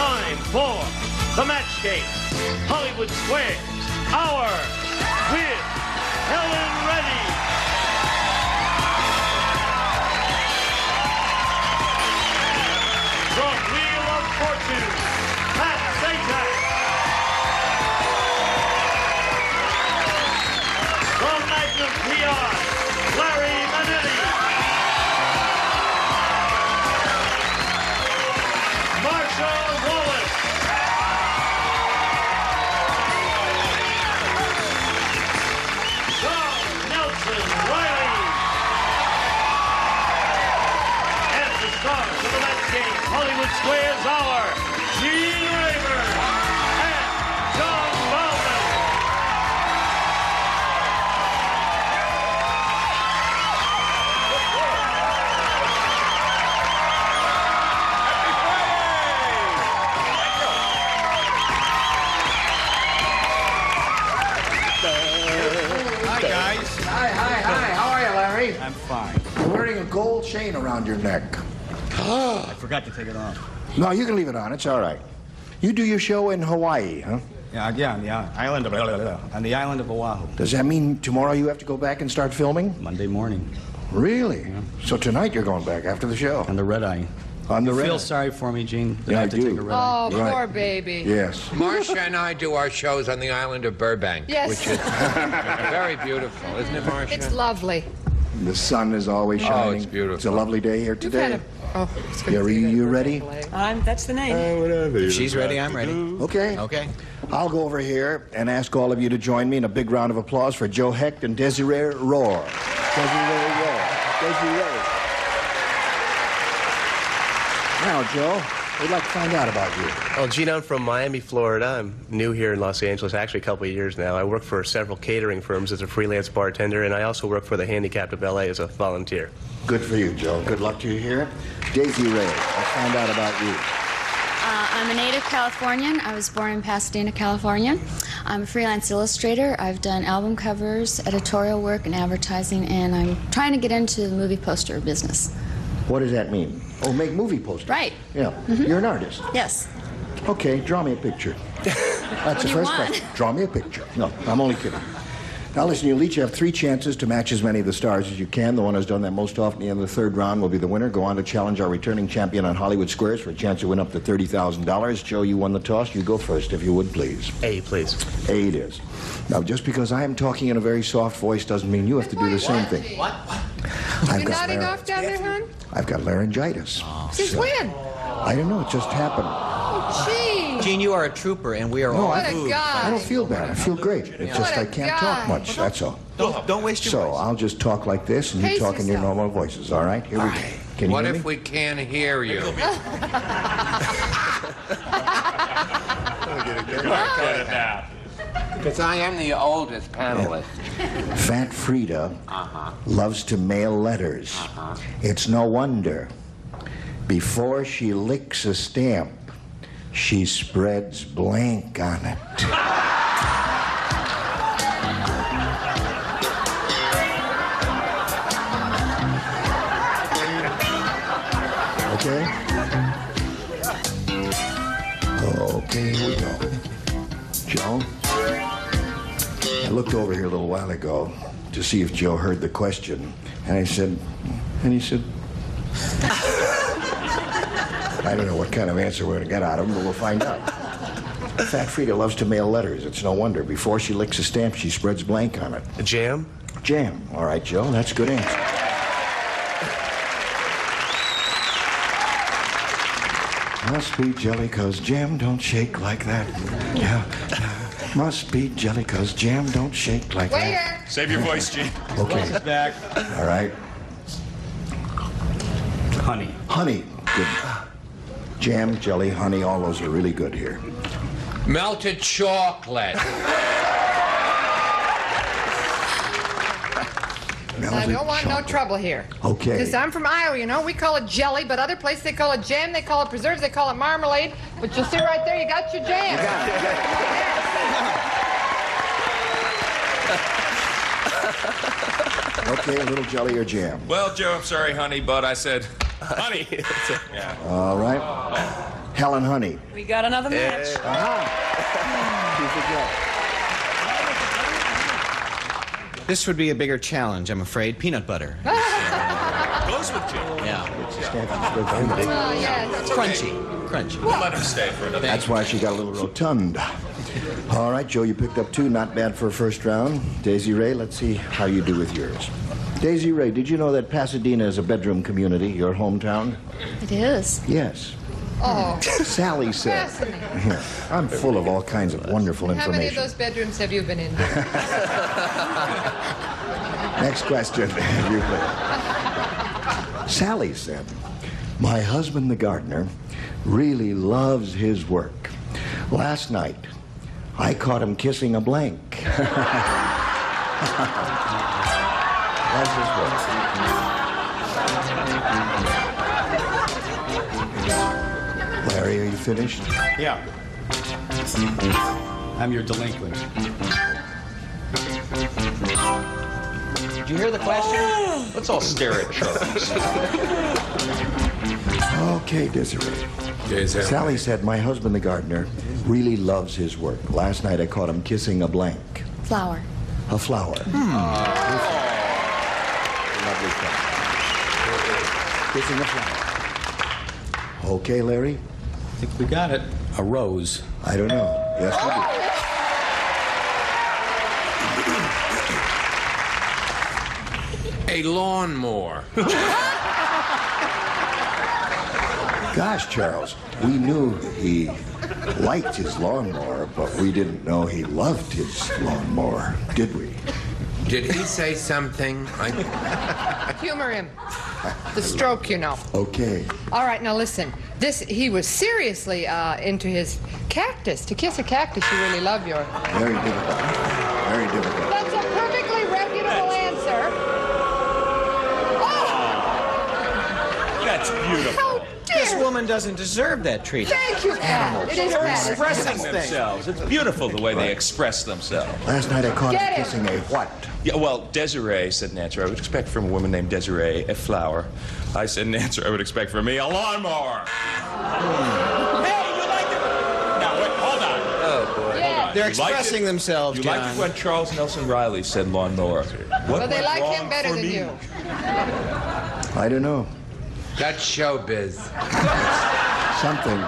time for the match game. Hollywood Squares, Hour with Helen Reddy. From Wheel of Fortune, Pat Sajak. From Magnum PR, Larry Manetti. Marsha Wallace. John Nelson Riley. And the stars of the match game, Hollywood Squares Hour, Gene Rayburn and John Bowman. Hi, guys. Hi. How are you, Larry? I'm fine. You're wearing a gold chain around your neck. I forgot to take it off. No, you can leave it on. It's all right. You do your show in Hawaii, huh? Yeah, on the island of Oahu. Does that mean tomorrow you have to go back and start filming? Monday morning. Really? Yeah. So tonight you're going back after the show? On the red eye. On the you red feel eye. sorry for me, Gene? That Yeah, I have to I do. take a red eye? Oh, Right. poor baby. Yes. Marcia and I do our shows on the island of Burbank, Yes. which is very beautiful, isn't it, Marcia? It's lovely. The sun is always shining. it's beautiful. It's a lovely day here today. It's good to see You ready? That's the name. If she's ready, I'm ready. Okay. Okay. I'll go over here and ask all of you to join me in a big round of applause for Joe Hecht and Desiree Rohr. Desiree Rohr. Desiree. Now, Joe, we'd like to find out about you. Well, Gene, I'm from Miami, Florida. I'm new here in Los Angeles, actually a couple of years now. I work for several catering firms as a freelance bartender, and I also work for the Handicapped of LA as a volunteer. Good for you, Joe. Good luck to you here. Daisy Ray, let's find out about you. I'm a native Californian. I was born in Pasadena, California. I'm a freelance illustrator. I've done album covers, editorial work, and advertising, and I'm trying to get into the movie poster business. What does that mean? Oh, make movie posters. Right. Yeah. You're an artist. Yes. Okay, draw me a picture. That's the do you first want? question. Draw me a picture. No, I'm only kidding. Now listen, you'll each have 3 chances to match as many of the stars as you can. The one who's done that most often in the 3rd round will be the winner. Go on to challenge our returning champion on Hollywood Squares for a chance to win up to $30,000. Joe, you won the toss. You go first, if you would, please. A, please. A it is. Now, just because I am talking in a very soft voice doesn't mean you have to do the same thing. What? I've You're got nodding off down there, hon? I've got laryngitis. Since when? I don't know. It just happened. Oh, gee. Gene, you are a trooper, and we are No, all... What a guy. I don't feel bad. I feel great. It's just I can't talk much. That's all. Don't waste your So voice. I'll just talk like this, and you Pace talk in your yourself. normal voices. All right? Here we go. Can you What hear if me? we can't hear you? Because I am the oldest panelist. Fat Frida loves to mail letters. It's no wonder. Before she licks a stamp, she spreads blank on it. Okay? Okay, here we go. Joe? I looked over here a little while ago to see if Joe heard the question, and he said, I don't know what kind of answer we're going to get out of him, but we'll find out. Fat Frida loves to mail letters. It's no wonder. Before she licks a stamp, she spreads blank on it. A jam? Jam. All right, Joe, that's a good answer. Must be jelly, 'cause jam don't shake like that. Yeah. Must be jelly, 'cause jam don't shake like that. Waiter. Save your voice, Gene. Okay. Back. All right. Honey. Honey. Good. Jam, jelly, honey, all those are really good here. Melted chocolate. I don't want no trouble here. Okay. Because I'm from Iowa, you know. We call it jelly, but other places they call it jam, they call it preserves, they call it marmalade. But you'll see right there, you got your jam. Okay, a little jelly or jam. Well, Joe, I'm sorry, honey, but I said honey. All right. Helen Honey. We got another match. This would be a bigger challenge, I'm afraid. Peanut butter. Goes with Jim. Yeah. Oh, yes. Crunchy. Crunchy. We'll let him stay for another. That's why she got a little rotund. All right, Joe, you picked up 2. Not bad for a first round. Daisy Ray, let's see how you do with yours. Daisy Ray, did you know that Pasadena is a bedroom community, your hometown? It is. Yes. Oh, Sally said. fascinating. Yeah, I'm full of all kinds of wonderful How many of information. those bedrooms have you been in? Next question. You play. Sally said, my husband, the gardener, really loves his work. Last night, I caught him kissing a blank. Loves his work. Larry, are you finished? Yeah. I'm your delinquent. Did you hear the question? Let's all stare at Charles. Okay, Desiree. Sally said, my husband, the gardener, really loves his work. Last night I caught him kissing a blank. Flower. A flower. Lovely flower. Kissing a flower. Okay, Larry? I think we got it. A rose. I don't know. Yes, we A lawnmower. Gosh, Charles, we knew he liked his lawnmower, but we didn't know he loved his lawnmower, did we? Did he say something? Humor him. The stroke, you know. Okay. All right, now listen. He was seriously into his cactus. To kiss a cactus, you really love your... Very difficult. Very difficult. That's a perfectly reputable answer. That's beautiful. How This dare... woman doesn't deserve that treatment. Thank you, Pat. It is Pat. Expressing themselves. It's beautiful the way they express themselves. Last night I caught him Get him. kissing a what? Yeah, well, Desiree said an answer I would expect from a woman named Desiree, a flower. I said an answer I would expect from me, a lawnmower. Hey, you like it? Now, wait, hold on. Oh, boy. Yeah. They're You liked expressing it? themselves, You John. liked it when Charles Nelson Riley said lawnmower. What Well, they went like wrong him better for than me? you. I don't know. That's showbiz. Something.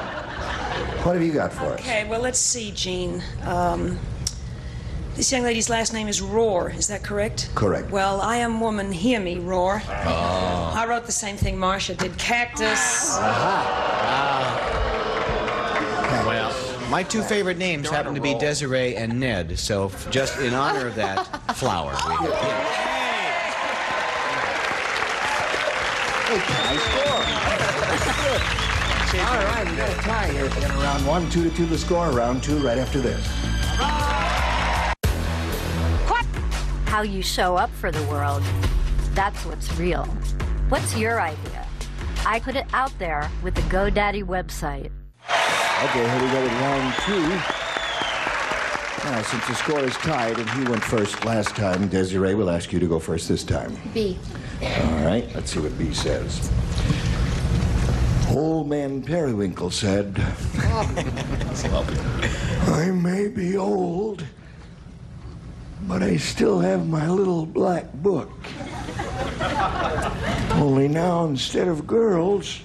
What have you got for us? Okay, well, let's see, Gene. This young lady's last name is Roar, is that correct? Correct. Well, I am woman, hear me, Roar. I wrote the same thing Marcia did. Cactus. Well, my 2 favorite names happen to be Desiree and Ned, so just in honor of that, flower. All right, we got a tie here at the end of round 1. 2-2 the score. Round 2 right after this. How you show up for the world. That's what's real. What's your idea? I put it out there with the GoDaddy website. Okay, here we go with round 2. Now, since the score is tied and he went first last time, Desiree will ask you to go first this time. B. All right, let's see what B says. Old Man Periwinkle said, I may be old, but I still have my little black book. Only now, instead of girls,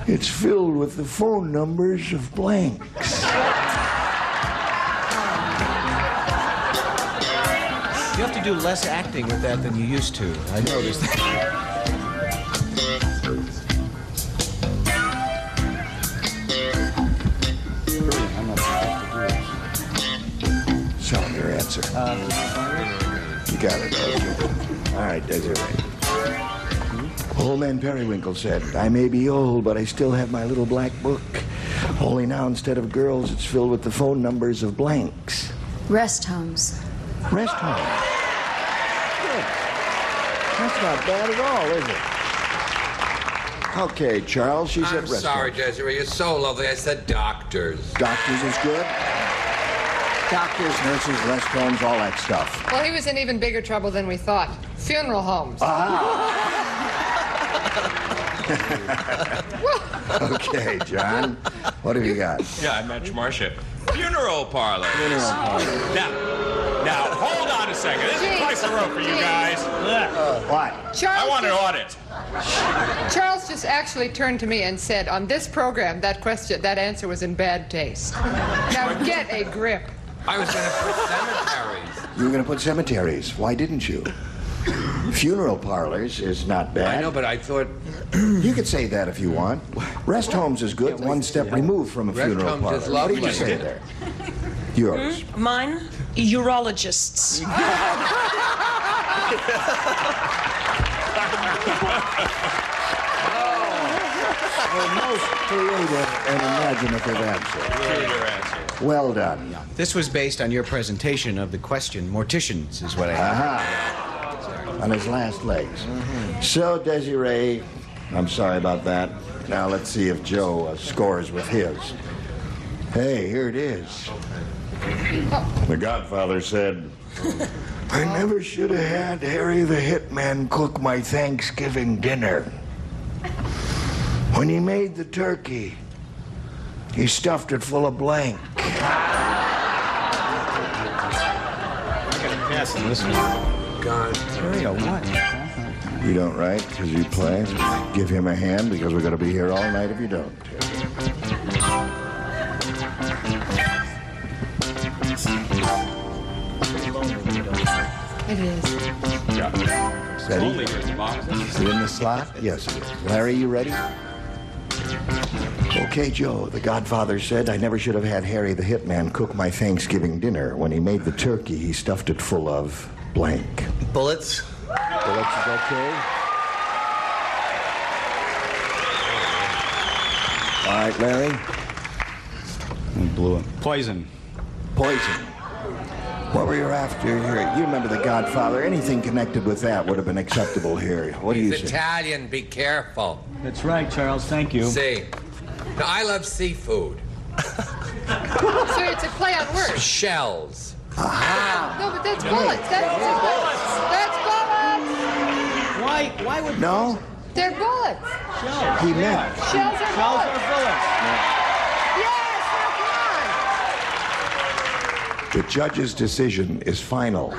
it's filled with the phone numbers of blanks. You have to do less acting with that than you used to. I noticed that. Tell me your answer. You got it. Okay. All right, Desiree. Old Man Periwinkle said, I may be old, but I still have my little black book. Only now, instead of girls, it's filled with the phone numbers of blanks. Rest homes. Rest home. Good. That's not bad at all, is it? Okay, Charles, she said I'm rest sorry, home. Desiree. You're so lovely. I said doctors. Doctors is good. Doctors, nurses, rest homes, all that stuff. Well, he was in even bigger trouble than we thought. Funeral homes. Okay, John. What have you got? Yeah, I match Marcia. Funeral parlor. Funeral parlor. Now, hold on a second. This is twice in a row for you guys. What? I want an audit. Charles just actually turned to me and said, on this program, that answer was in bad taste. Now get a grip. I was going to put cemeteries. You were going to put cemeteries. Why didn't you? Funeral parlors is not bad. I know, but I thought... You could say that if you want. Rest homes is good, one step removed from a funeral homes parlor. is What did you lovely. say there? Yours. Mine, urologists. The most creative and imaginative answer. Well done. This was based on your presentation of the question. Morticians is what I Aha. On his last legs. So, Desiree, I'm sorry about that. Now let's see if Joe scores with his. Hey, here it is. The Godfather said, I never should have had Harry the Hitman cook my Thanksgiving dinner. When he made the turkey, he stuffed it full of blank. Pass on this one. God. what? You don't write because you play. Give him a hand because we're going to be here all night if you don't. It is. Ready? Only yours, Mom. Is it in the slot? Yes, it is. Larry, you ready? Okay, Joe. The Godfather said I never should have had Harry the Hitman cook my Thanksgiving dinner. When he made the turkey, he stuffed it full of blank. Bullets. Bullets is okay. All right, Larry. Blew it. Poison. Poison. What were you after here? You remember The Godfather. Anything connected with that would have been acceptable here. What do you He's say? Italian. Be careful. That's right, Charles. Thank you. See. Now, I love seafood. So it's a play on words. Shells. No, but that's bullets. That's bullets. That's bullets. Why would... No? They're bullets. He meant... Shells are Shells bullets. are bullets. Yes, now come on. The judge's decision is final.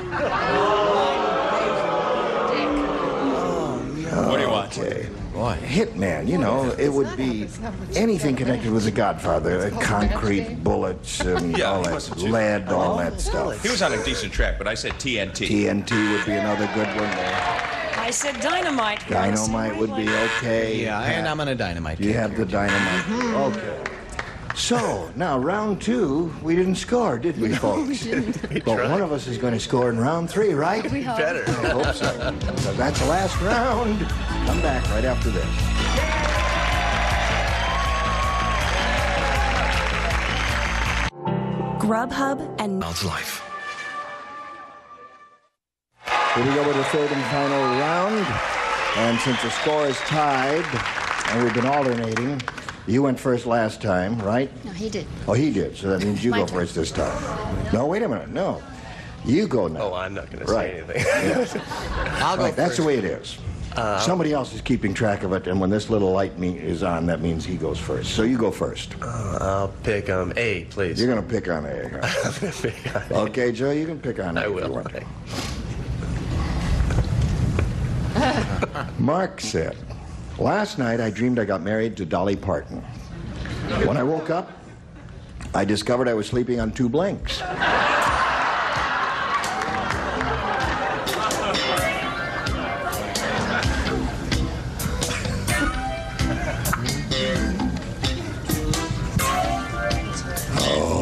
What do you want? Okay. Boy, Hitman, you know, it would be anything connected with The Godfather. Concrete, bullets, and Yeah, all he that, wasn't too- lead, all that stuff. He was on a decent track, but I said TNT. TNT would be another good one there. I said dynamite. Dynamite would be okay. Yeah, and I'm on a dynamite. You have the dynamite. Okay. So, now, round two, we didn't score, did we, folks? But one of us is going to score in round three, right? We hope. Better. I hope so. So that's the last round. Come back right after this. Grubhub and Life. Here we go with the third and final round. And since the score is tied, and we've been alternating, you went first last time, right? No, he did. Oh, he did. So that means you My go turn. first this time. No, wait a minute. No. You go now. Oh, I'm not going to Right. say anything. I'll go Right, that's first. the way it is. Somebody else is keeping track of it, and when this little light is on, that means he goes first. So you go first. I'll pick A, please. You're going to pick on A. Huh? Pick on A. Okay, Joe, you can pick on A. I if you will. want. Mark said, last night I dreamed I got married to Dolly Parton. When I woke up, I discovered I was sleeping on two blanks.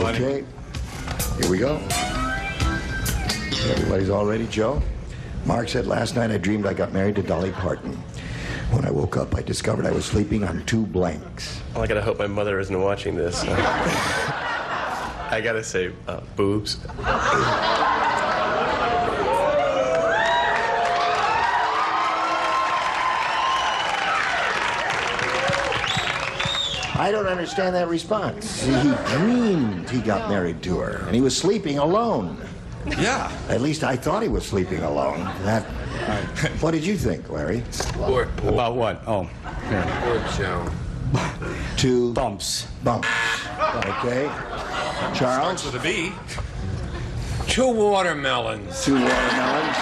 Okay, here we go. Everybody's all ready, Joe? Mark said, last night I dreamed I got married to Dolly Parton. When I woke up, I discovered I was sleeping on two blanks. Well, I gotta hope my mother isn't watching this. I gotta say, boobs. I don't understand that response. See, he dreamed he got married to her, and he was sleeping alone. Yeah. At least I thought he was sleeping alone. That What did you think, Larry? Poor, About what? Oh, here. poor Joe. 2 Bumps. bumps. Okay. Charles? Starts with a B. 2 watermelons. 2 watermelons.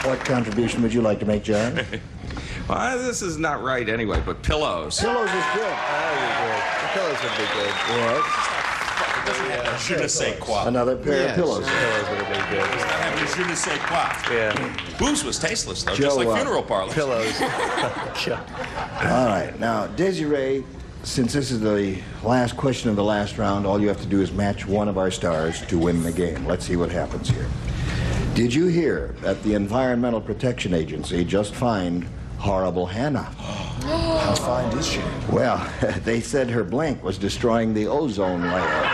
What contribution would you like to make, John? Well, this is not right anyway, but pillows. Pillows is good. The pillows would be good. Yes. Je ne sais quoi. Another pair of pillows. Pillows would have been good. Have the je ne sais quoi. Yeah. Booze was tasteless, though, Joe, just like funeral parlors. Pillows. All right. Now, Desiree, since this is the last question of the last round, all you have to do is match one of our stars to win the game. Let's see what happens here. Did you hear that the Environmental Protection Agency just fined Horrible Hannah? How fine is she? Well, they said her blank was destroying the ozone layer.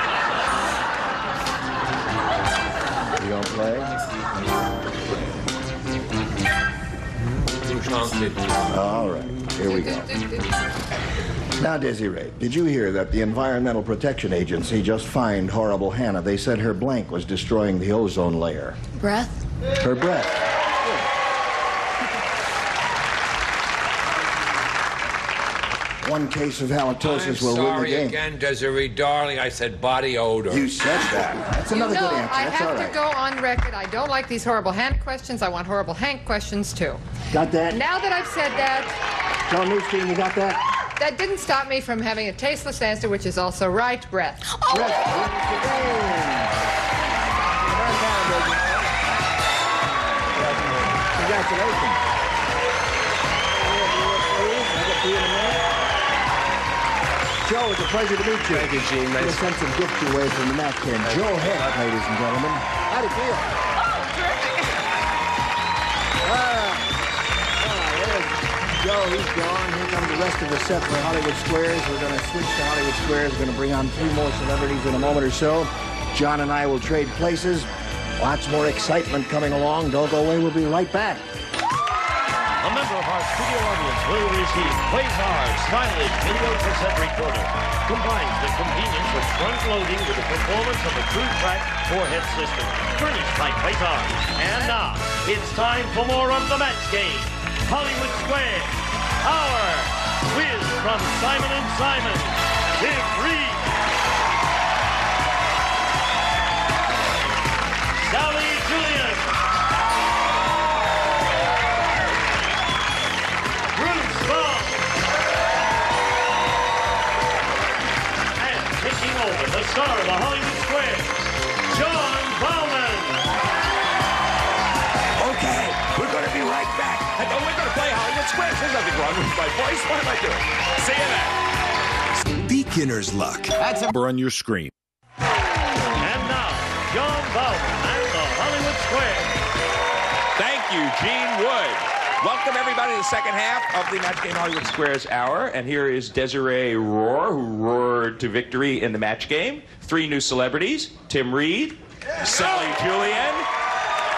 You gonna play? All right, here we go. Now, Desiree, did you hear that the Environmental Protection Agency just fined Horrible Hannah? They said her blank was destroying the ozone layer. Breath? Her breath. One case of halitosis will win the Sorry game. again, Desiree, darling. I said body odor. You said that. That's another You know, good answer. I That's have all right. to go on record. I don't like these horrible Hannah questions. I want horrible Hank questions, too. Got that? Now that I've said that, John Newstein, you got that? that didn't stop me from having a tasteless answer, which is also right, breath. Congratulations. Joe, it's a pleasure to meet you. Thank you, Gene. Nice. We'll send some gifts your way from the Nat King. Joe Heck, ladies and gentlemen. How'd it feel? Joe, he's gone. Here comes the rest of the set for Hollywood Squares. We're going to switch to Hollywood Squares. We're going to bring on 3 more celebrities in a moment or so. John and I will trade places. Lots more excitement coming along. Don't go away. We'll be right back. A member of our studio audience will receive Quasar stylish video cassette recorder. Combines the convenience of front loading with the performance of a true track 4-head system. Furnished by Quasar. And now, it's time for more of the match game. Hollywood Square. Our quiz from Simon & Simon. Tim Reed. Sally Julian. Bruce Ball. And taking over the star of the Hollywood Square, John Bowman. Okay, we're going to be right back. We're going to play Hollywood Squares. There's nothing wrong with my voice. What am I doing? See you then. Beginner's luck. That's a number on your screen. And now, John Bowman and the Hollywood Square. Thank you, Gene Wood. Welcome, everybody, to the second half of the Match Game Hollywood Squares Hour. And here is Desiree Rohr, who roared to victory in the match game. 3 new celebrities, Tim Reed, Sally Julian,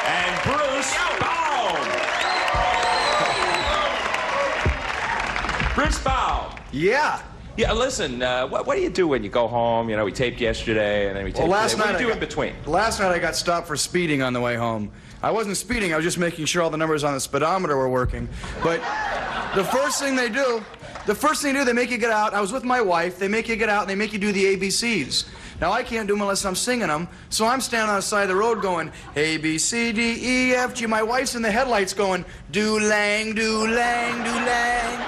and Bruce Baum. Bruce Baum. Yeah. Yeah, listen, what do you do when you go home? You know, we taped yesterday, and then we taped Well, last today. What night do you do I in between? Last night I got stopped for speeding on the way home. I wasn't speeding, I was just making sure all the numbers on the speedometer were working. But the first thing they do, they make you get out. I was with my wife. They make you get out and they make you do the ABCs. Now, I can't do them unless I'm singing them, so I'm standing on the side of the road going, A, B, C, D, E, F, G. My wife's in the headlights going, do-lang, do-lang, do-lang.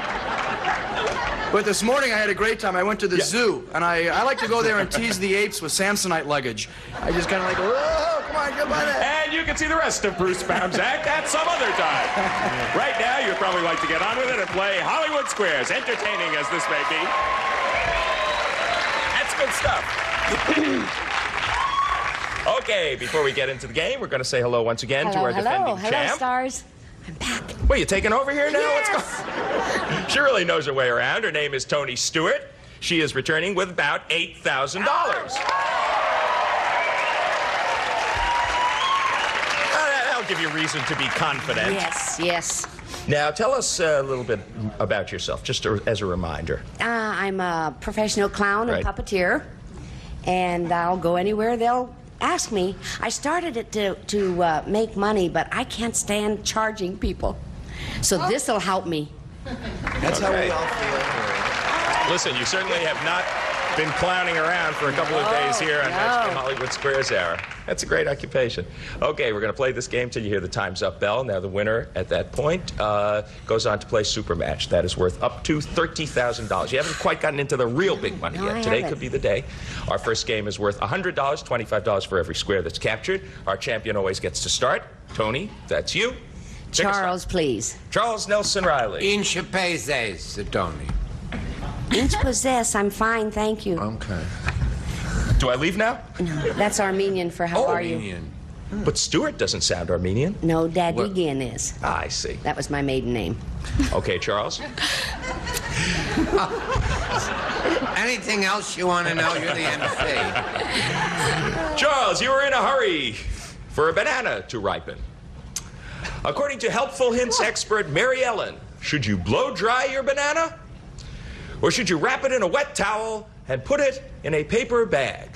But this morning I had a great time. I went to the zoo, and I like to go there and tease the apes with Samsonite luggage. I just kind of like, whoa, come on, get by that. And you can see the rest of Bruce Baum's act at some other time. Right now, you'd probably like to get on with it and play Hollywood Squares, entertaining as this may be. That's good stuff. Okay, before we get into the game, we're going to say hello once again to our defending champ. Hello, stars. I'm back. What, you taking over here now? Yes. What's going? She really knows her way around. Her name is Tony Stewart. She is returning with about $8,000. That'll give you reason to be confident. Yes, yes. Now, tell us a little bit about yourself, just as a reminder. I'm a professional clown and Right. puppeteer, and I'll go anywhere they'll ask me. I started it to make money, but I can't stand charging people. So this'll help me. That's how we all feel. Listen, you certainly have not been clowning around for a couple of days here on Match Game Hollywood Squares Hour. That's a great occupation. Okay, we're going to play this game till you hear the time's up bell. Now the winner at that point goes on to play Super Match. That is worth up to $30,000. You haven't quite gotten into the real big money yet. Today could be the day. Our first game is worth $100, $25 for every square that's captured. Our champion always gets to start. Tony, that's you. Charles, please. Charles Nelson Riley. Inch Pezes, Tony. Inch possess, I'm fine, thank you. Okay. Do I leave now? No, that's Armenian for how are Armenian. you? But Stuart doesn't sound Armenian. No, Dadigan is. Ah, I see. That was my maiden name. Okay, Charles. Anything else you want to know? You're the MC. Charles, you were in a hurry for a banana to ripen. According to Helpful Hints expert Mary Ellen, should you blow dry your banana? Or should you wrap it in a wet towel and put it in a paper bag?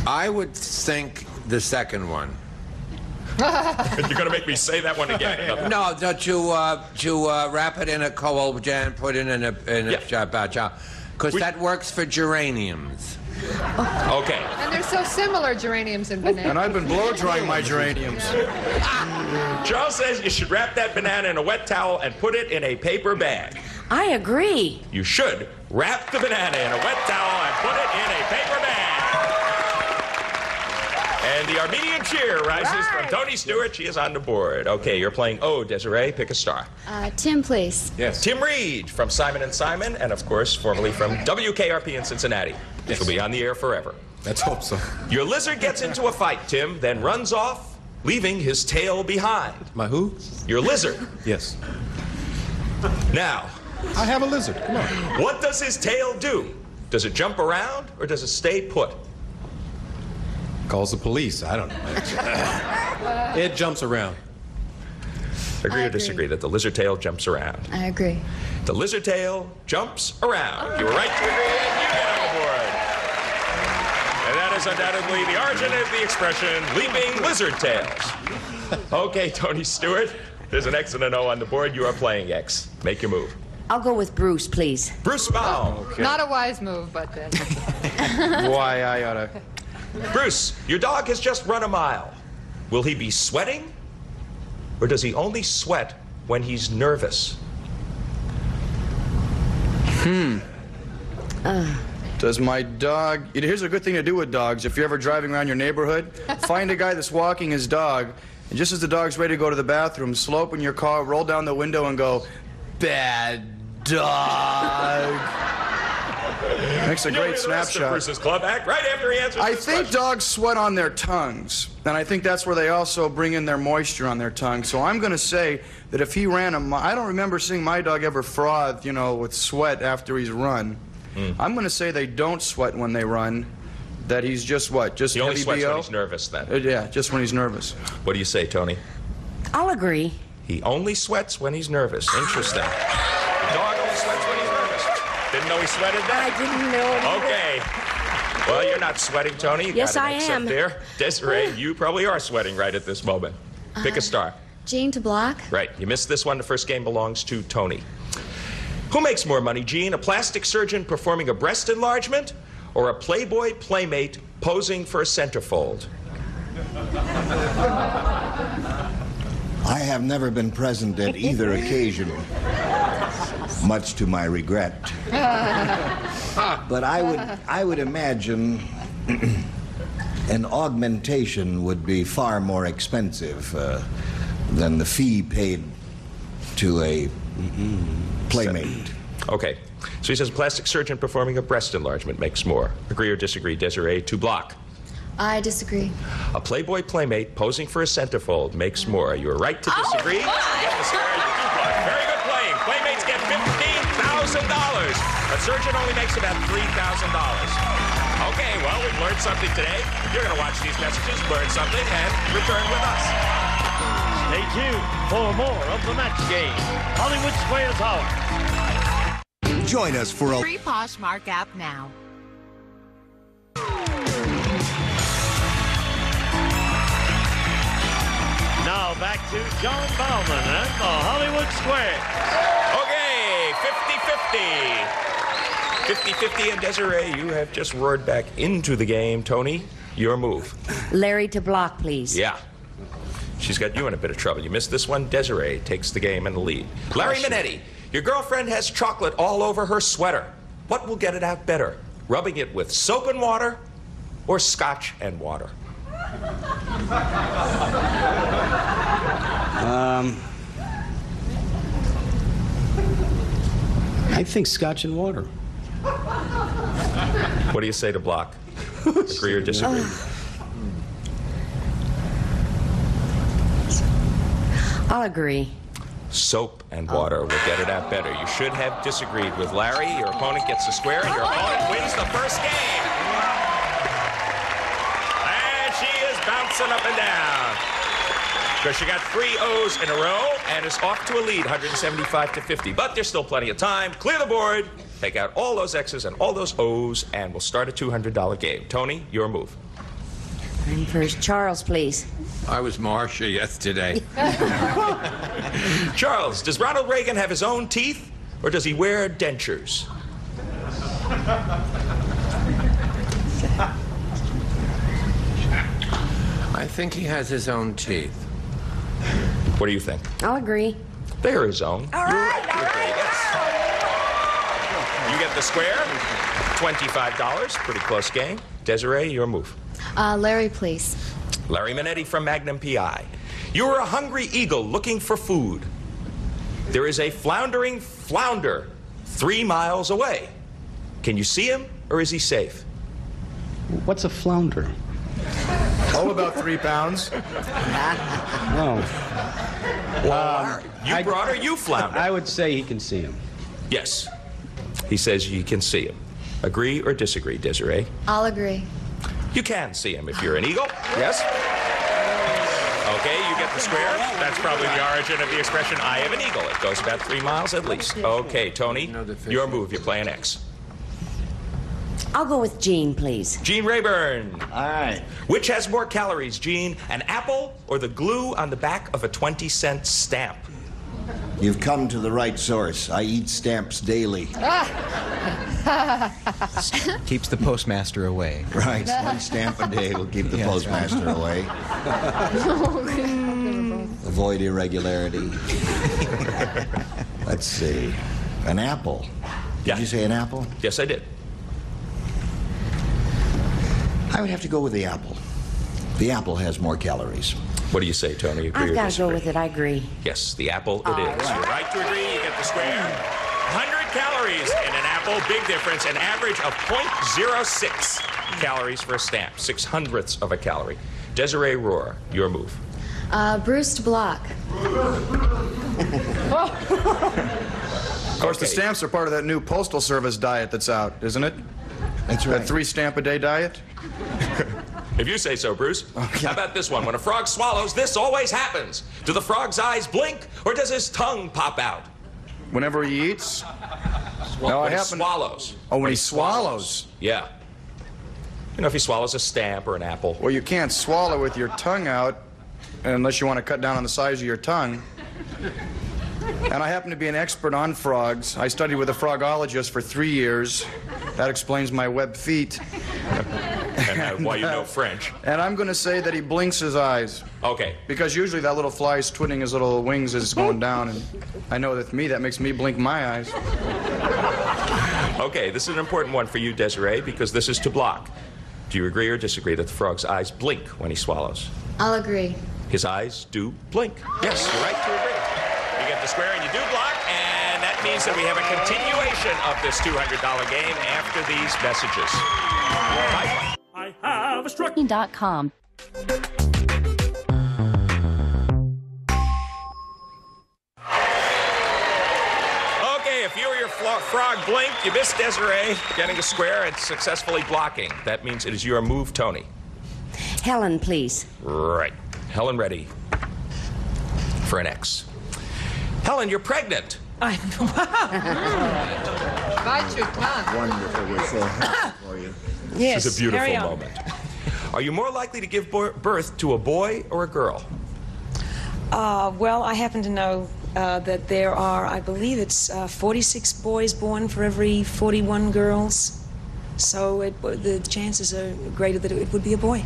I would think the second one. You're going to make me say that one again. No, to wrap it in a cold jam, put it in a because that works for geraniums. Okay. And they're so similar, geraniums and bananas. And I've been blow drying my geraniums. Charles says you should wrap that banana in a wet towel and put it in a paper bag. I agree. You should wrap the banana in a wet towel and put it in a paper bag. And the Armenian cheer rises from Tony Stewart. She is on the board. Okay, you're playing O, Desiree. Pick a star. Tim, please. Yes. Tim Reed from Simon & Simon, and of course, formerly from WKRP in Cincinnati. This will be on the air forever. Let's hope so. Your lizard gets into a fight, Tim, then runs off, leaving his tail behind. My who? Your lizard. Yes. Now. I have a lizard. Come on. What does his tail do? Does it jump around or does it stay put? Calls the police. I don't know. It jumps around. Agree or disagree that the lizard tail jumps around? I agree. The lizard tail jumps around. You were right to agree, and you get on the board. And that is undoubtedly the origin of the expression, leaping lizard tails. Okay, Tony Stewart, there's an X and an O on the board. You are playing X. Make your move. I'll go with Bruce, please. Bruce Baum. Okay. Not a wise move, but then. Why, I oughta. Bruce, your dog has just run a mile. Will he be sweating? Or does he only sweat when he's nervous? Does my dog... Here's a good thing to do with dogs. If you're ever driving around your neighborhood, find a guy that's walking his dog, and just as the dog's ready to go to the bathroom, slow open your car, roll down the window, and go, "Bad dog." Makes a great snapshot. Bruce's club act right after he answers I this think question. dogs sweat on their tongues, and I think that's where they also bring in their moisture on their tongue. So I'm going to say that if he ran a mile, I don't remember seeing my dog ever froth, you know, with sweat after he's run. I'm going to say they don't sweat when they run. That he's just what? Just He only heavy sweats BO? when he's nervous, then. Yeah, just when he's nervous. What do you say, Tony? I'll agree. He only sweats when he's nervous. Interesting. The dog only sweats when he's nervous. Didn't know he sweated that? I didn't know. Okay. Well, you're not sweating, Tony. You Yes, got an I X am. Up there. Desiree, you probably are sweating right at this moment. Pick a star. Gene to block. Right. You missed this one. The first game belongs to Tony. Who makes more money, Gene? A plastic surgeon performing a breast enlargement or a Playboy playmate posing for a centerfold? I have never been present at either occasion, much to my regret. But I would imagine an augmentation would be far more expensive than the fee paid to a playmate. Okay. So he says a plastic surgeon performing a breast enlargement makes more. Agree or disagree, Desiree? To block. I disagree. A Playboy playmate posing for a centerfold makes more. You were right to disagree. You get the square, you do block. Very good playing. Playmates get $15,000. A surgeon only makes about $3,000. Okay, well, we've learned something today. You're going to watch these messages, learn something, and return with us. Stay tuned for more of the Match Game. Hollywood Squares Hour. Join us for a free Poshmark app now. back to John Bauman and the Hollywood Square. Okay, 50-50. 50-50, and Desiree, you have just roared back into the game. Tony, your move. Larry to block, please. Yeah. She's got you in a bit of trouble. You missed this one. Desiree takes the game in the lead. Larry Minetti, your girlfriend has chocolate all over her sweater. What will get it out better? Rubbing it with soap and water or scotch and water? I think scotch and water. What do you say to block? Agree or disagree? I'll agree. Soap and water will get it out better. You should have disagreed with Larry. Your opponent gets a square, and your opponent wins the first game. And she is bouncing up and down. Because she got 3 O's in a row and is off to a lead, 175-50. But there's still plenty of time. Clear the board, take out all those X's and all those O's, and we'll start a $200 game. Tony, your move. I'm first. Charles, please. I was Marcia yesterday. Charles, does Ronald Reagan have his own teeth, or does he wear dentures? I think he has his own teeth. What do you think? I'll agree. They are his own. All right, all right. Yes. You get the square, $25. Pretty close game. Desiree, your move. Larry, please. Larry Minetti from Magnum PI. You are a hungry eagle looking for food. There is a floundering flounder 3 miles away. Can you see him, or is he safe? What's a flounder? Oh, about 3 pounds. No. Well, you brought her, you flounder. I would say he can see him. Yes. He says you can see him. Agree or disagree, Desiree? I'll agree. You can see him if you're an eagle. Yes? Okay, you get the square. That's probably the origin of the expression, I am an eagle. It goes about 3 miles at least. Okay, Tony, your move. You play an X. I'll go with Gene, please. Gene Rayburn. All right. Which has more calories, Gene? An apple or the glue on the back of a 20-cent stamp? You've come to the right source. I eat stamps daily. Keeps the postmaster away. Right. 1 stamp a day will keep the postmaster away. Avoid irregularity. Let's see. An apple. Did you say an apple? Yes, I did. I would have to go with the apple. The apple has more calories. What do you say, Tony? Agree I've or got to disagree? go with it. I agree. Yes, the apple it is. You're right to agree. You get the square. 100 calories in an apple. Big difference. An average of 0.06 calories for a stamp. 6/100ths of a calorie. Desiree Rohr, your move. Bruce to block. Of course, the stamps are part of that new Postal Service diet that's out, isn't it? That's right. That 3 stamp a day diet? If you say so, Bruce. How about this one? When a frog swallows, this always happens. Do the frog's eyes blink, or does his tongue pop out? Whenever he eats? When he swallows. Oh, when he swallows. Yeah. You know, if he swallows a stamp or an apple. Well, you can't swallow with your tongue out unless you want to cut down on the size of your tongue. And I happen to be an expert on frogs. I studied with a frogologist for 3 years. That explains my webbed feet. And why you know French. And I'm going to say that he blinks his eyes. Okay. Because usually that little fly is twitting his little wings as it's going down. And I know that that makes me blink my eyes. Okay, this is an important one for you, Desiree, because this is to block. Do you agree or disagree that the frog's eyes blink when he swallows? I'll agree. His eyes do blink. Yes, you're right to agree. You get the square and you do block, and that means that we have a continuation of this $200 game after these messages. Bye. I have a struck. .com. Okay, if you or your frog blinked, you missed Desiree getting a square and successfully blocking. That means it is your move, Tony. Helen, please. Right. Helen, ready for an X. Helen, you're pregnant. Bite your tongue. Wonderful. We're so happy for you. Yes, this is a beautiful moment. Are you more likely to give birth to a boy or a girl? Well, I happen to know that there are, I believe it's 46 boys born for every 41 girls. So the chances are greater that it would be a boy.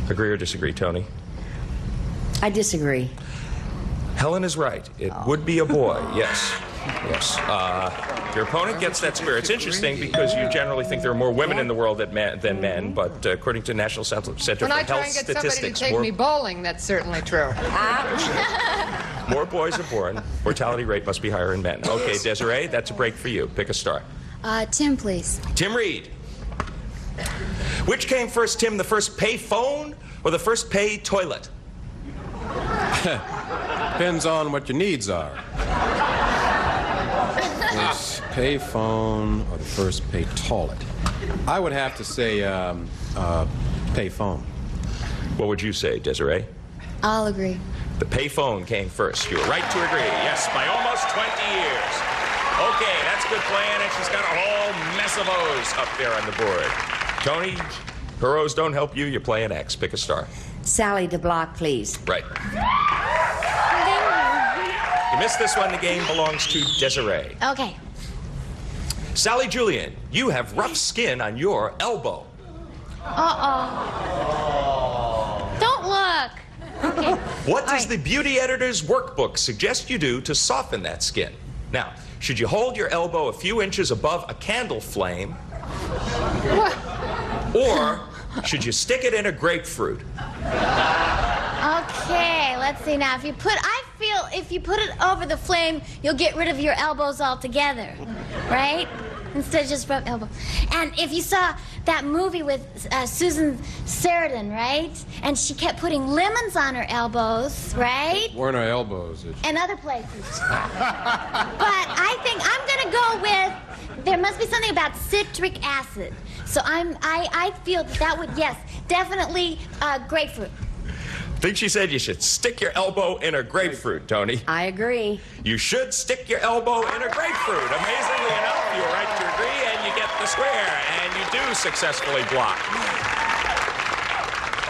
Agree or disagree, Tony? I disagree. Helen is right. It would be a boy, yes. Yes. Your opponent gets that square. It's interesting because you generally think there are more women in the world than men, but according to National Center for When I try Health and get somebody to Statistics, take me bowling, that's certainly true. more boys are born. Mortality rate must be higher in men. Okay, Desiree, that's a break for you. Pick a star. Tim, please. Tim Reed. Which came first, Tim, the first pay phone or the first pay toilet? Depends on what your needs are. First pay phone or the first pay toilet? I would have to say pay phone. What would you say, Desiree? I'll agree. The pay phone came first. You were right to agree. Yes, by almost 20 years. Okay, that's good plan, and she's got a whole mess of O's up there on the board. Tony, her O's don't help you. You're playing X. Pick a star. Sally DeBlock, please. Right. You missed this one. The game belongs to Desiree. Okay. Sally Julian, you have rough skin on your elbow. Don't look. Okay. What does the beauty editor's workbook suggest you do to soften that skin? Now, should you hold your elbow a few inches above a candle flame? What? Or should you stick it in a grapefruit? Okay, let's see now. I feel if you put it over the flame, you'll get rid of your elbows altogether, right? Instead of just rub elbow. And if you saw that movie with Susan Sarandon, right? And she kept putting lemons on her elbows, right? Weren't our elbows? And other places. But I think I'm gonna go with, there must be something about citric acid. So I feel that would, yes, definitely grapefruit. Think she said you should stick your elbow in a grapefruit, Tony. I agree. You should stick your elbow in a grapefruit. Amazingly enough, you're right to agree, and you get the square, and you do successfully block.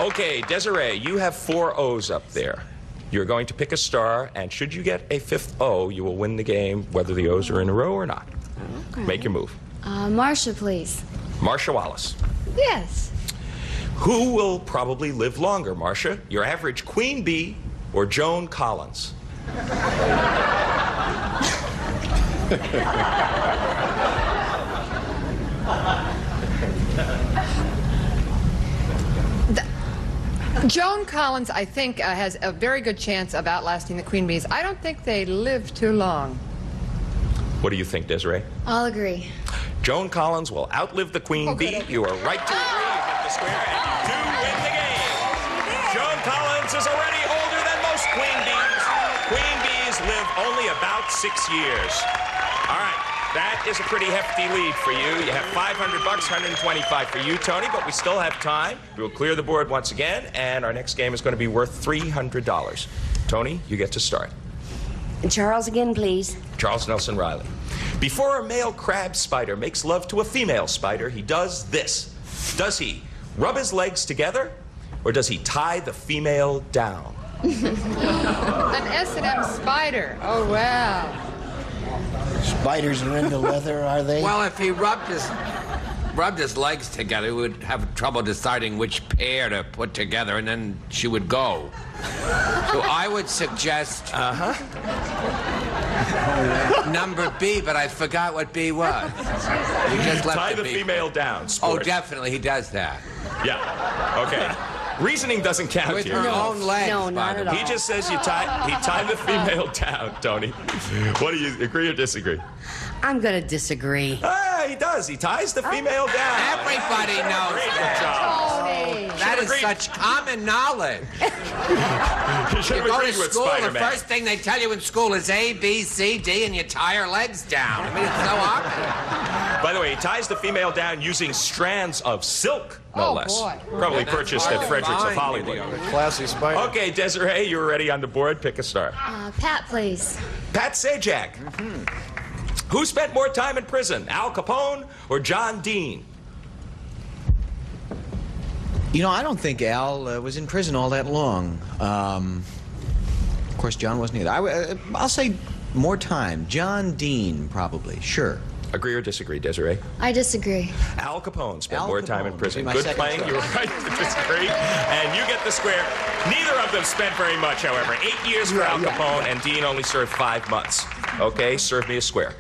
Okay, Desiree, you have 4 O's up there. You're going to pick a star, and should you get a 5th O, you will win the game, whether the O's are in a row or not. Okay. Make your move. Marcia, please. Marcia Wallace. Yes. Who will probably live longer, Marcia? Your average queen bee or Joan Collins? Joan Collins, I think, has a very good chance of outlasting the queen bees. I don't think they live too long. What do you think, Desiree? I'll agree. Joan Collins will outlive the queen bee. You are right to agree. You get the square, and you do win the game. Joan Collins is already older than most queen bees. Queen bees live only about 6 years. All right, that is a pretty hefty lead for you. You have $500, $125 for you, Tony, but we still have time. We'll clear the board once again, and our next game is going to be worth $300. Tony, you get to start. Charles again, please. Charles Nelson Riley. Before a male crab spider makes love to a female spider, he does this. Does he rub his legs together, or does he tie the female down? An S&M spider. Oh, wow. Spiders are into leather, are they? Well, if he rubbed his legs together, he would have trouble deciding which pair to put together, and then she would go. So I would suggest number B, but I forgot what B was. You just left Tie the B. female down. Oh, Sport. definitely, he does that. Yeah. Okay. Reasoning doesn't count With here. her own legs. No, not at all. He just says he tie the female down, Tony. What do you agree or disagree? I'm going to disagree. Ah, he does. He ties the female down. Everybody knows Great that. Tony. That is such common knowledge. You should You have go to agreed with school, the Spider-Man. first thing they tell you in school is A, B, C, D, and you tie your legs down. I mean, it's so obvious. By the way, he ties the female down using strands of silk, no Oh, less. boy. Probably purchased at Fredericks of Fine. Hollywood. Classy spider. Okay, Desiree, you're ready on the board. Pick a star. Pat, please. Pat Sajak. Who spent more time in prison, Al Capone or John Dean? You know, I don't think Al was in prison all that long. Of course, John wasn't either. I'll say more time. John Dean, probably. Sure. Agree or disagree, Desiree? I disagree. Al Capone spent more time in prison. My Good second playing. choice. You were right to disagree. And you get the square. Neither of them spent very much, however. 8 years for Al Capone, and Dean only served 5 months. Okay, serve me a square.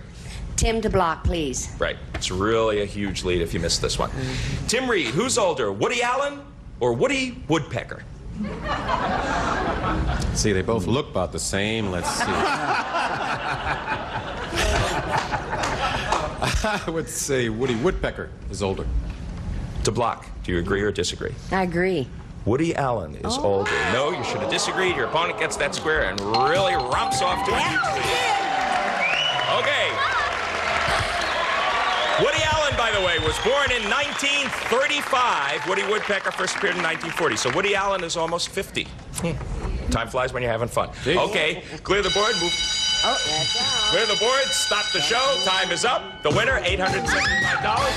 Tim to block, please. Right. It's really a huge lead if you miss this one. Tim Reed, who's older, Woody Allen or Woody Woodpecker? See, they both look about the same. Let's see. I would say Woody Woodpecker is older. To block, do you agree or disagree? I agree. Woody Allen is older. No, you should have disagreed. Your opponent gets that square and really romps off to a huge lead. Okay. Woody Allen, by the way, was born in 1935. Woody Woodpecker first appeared in 1940. So Woody Allen is almost 50. Time flies when you're having fun. Okay, clear the board. Move. Clear the board. Stop the show. Time is up. The winner, $875.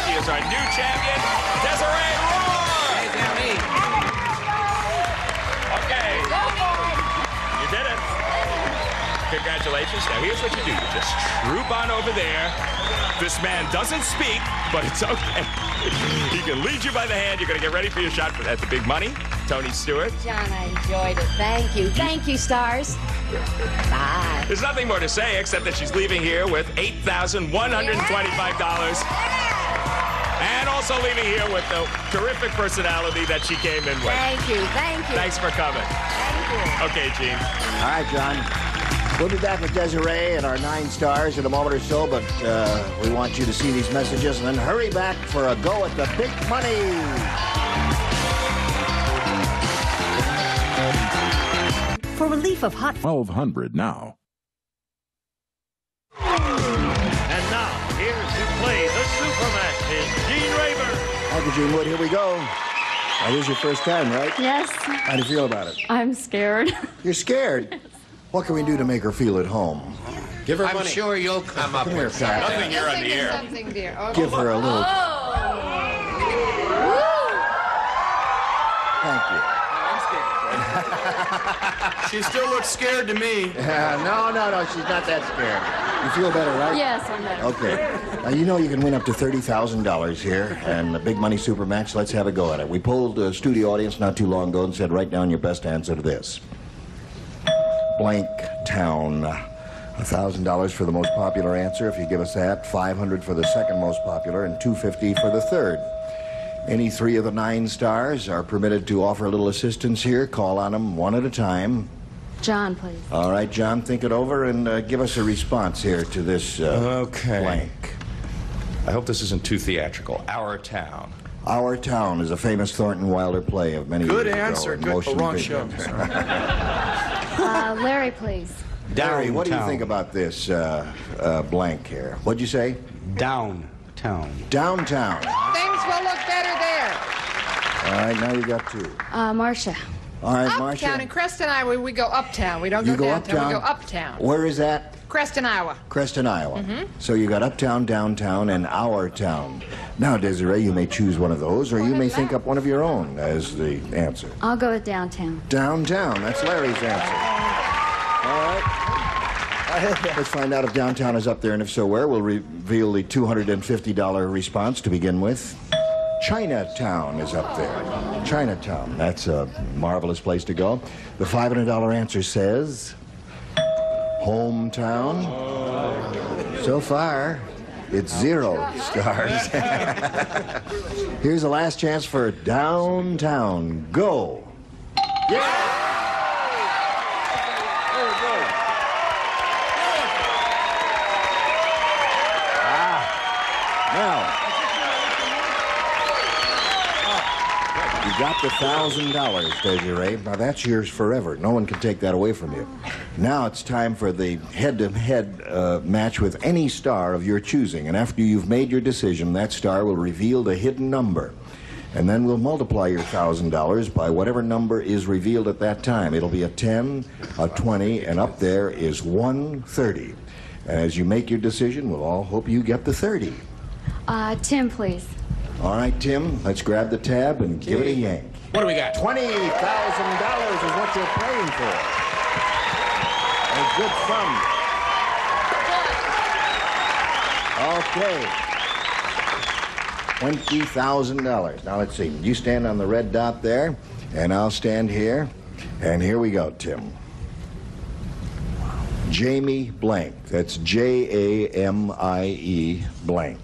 She is our new champion, Desiree Roar. Okay. You did it. Congratulations. Now here's what you do. You just troop on over there. This man doesn't speak, but it's okay. He can lead you by the hand. You're going to get ready for your shot at the big money. Tony Stewart. John, I enjoyed it. Thank you. Thank you, stars. Bye. There's nothing more to say except that she's leaving here with $8,125. And also leaving here with the terrific personality that she came in with. Thank you. Thank you. Thanks for coming. Thank you. Okay, Gene. All right, John. We'll be back with Desiree and our 9 stars in a moment or so, but we want you to see these messages and then hurry back for a go at the big money. For relief of hot... 1,200 now. And now, here to play the Supermax is Gene Rayburn. Thank you, Gene Wood. Here we go. Now, this is your first time, right? Yes. How do you feel about it? I'm scared. You're scared? What can we do to make her feel at home? Give her I'm money. sure you'll come up Come here, with Pat. Nothing here on the air. Something, dear. Okay. Give her a little... Thank you. She still looks scared to me. No, she's not that scared. You feel better, right? Yes, I'm better. Okay. Now, you know you can win up to $30,000 here, and the Big Money Supermax, let's have a go at it. We polled the studio audience not too long ago and said, write down your best answer to this. Blank town. $1,000 for the most popular answer, if you give us that. $500 for the second most popular, and $250 for the third. Any 3 of the 9 stars are permitted to offer a little assistance here. Call on them one at a time. John, please. All right, John, think it over and give us a response here to this Okay. blank. I hope this isn't too theatrical. Our Town. Our Town is a famous Thornton Wilder play of many Good years ago. answer. in Good. motion Wrong picture. show. Larry, please. Larry, what do you Downtown. think about this blank here? What'd you say? Downtown. Downtown. Things will look better there. All right, now you got 2. Marcia. All right, Uptown. Marcia. In Creston, Iowa, we go uptown. We don't You go go downtown. uptown? We go uptown. Where is that? Creston, Iowa. Creston, Iowa. So you got uptown, downtown, and our town. Now, Desiree, you may choose one of those, or you may think up one of your own as the answer. I'll go with downtown. Downtown. That's Larry's answer. All right. Let's find out if downtown is up there, and if so, where. We'll reveal the $250 response to begin with. Chinatown is up there. Chinatown. That's a marvelous place to go. The $500 answer says... Hometown. So far, it's 0 stars. Here's the last chance for downtown. Go. Yeah! Very good. Now, you got the $1,000, Desiree. Now, that's yours forever. No one can take that away from you. Now it's time for the head-to-head match with any star of your choosing. And after you've made your decision, that star will reveal the hidden number. And then we'll multiply your $1,000 by whatever number is revealed at that time. It'll be a 10, a 20, and up there is 130. And as you make your decision, we'll all hope you get the 30. Tim, please. All right, Tim, let's grab the tab and give it a yank. What do we got? $20,000 is what you're playing for. Good fun. Okay. $20,000. Now let's see. You stand on the red dot there, and I'll stand here. And here we go, Tim. Jamie Blank. That's Jamie Blank.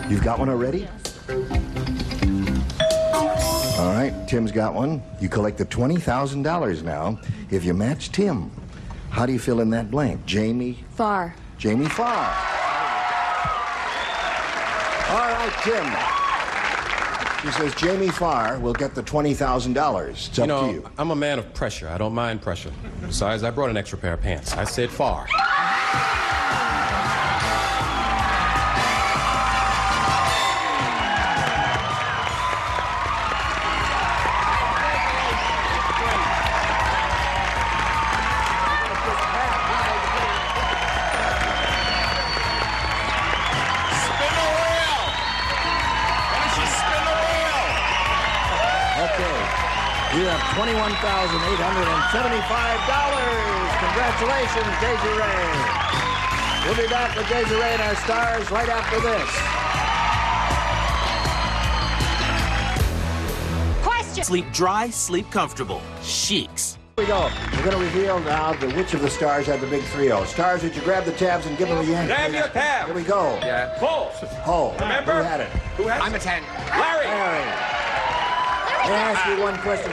You've got one already? All right, Tim's got one. You collect the $20,000 now. If you match Tim, how do you fill in that blank? Jamie? Farr. Jamie Farr. All right, Tim. She says Jamie Farr will get the $20,000. It's up to you. I'm a man of pressure. I don't mind pressure. Besides, I brought an extra pair of pants. I said Farr. You have $21,875. Congratulations, Desiree. We'll be back with Desiree and our stars right after this. Question. Sleep dry, sleep comfortable. Sheiks. Here we go. We're going to reveal now which of the stars had the big 3-0. Stars, would you grab the tabs and give them a yank? Grab your tab. Here we go. Yeah. Pull. Pull. Remember? Who had it? Who had it? I'm a 10. Larry. Let me ask you one question.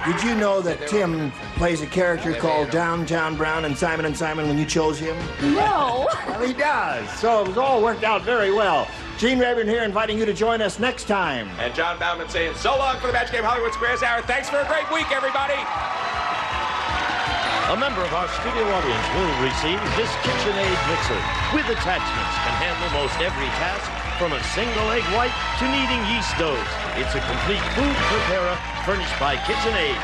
Did you know that Tim plays a character called Downtown Brown in Simon & Simon when you chose him? No. Well, he does. So it was all worked out very well. Gene Rayburn here inviting you to join us next time. And John Bauman saying so long for the Match Game Hollywood Squares Hour. Thanks for a great week, everybody. A member of our studio audience will receive this KitchenAid mixer. With attachments, can handle most every task, from a single egg white to kneading yeast doughs. It's a complete food preparer furnished by KitchenAid.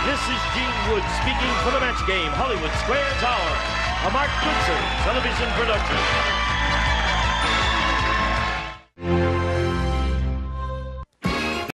This is Gene Wood speaking for the Match Game Hollywood Squares Hour, a Mark Goodson television production.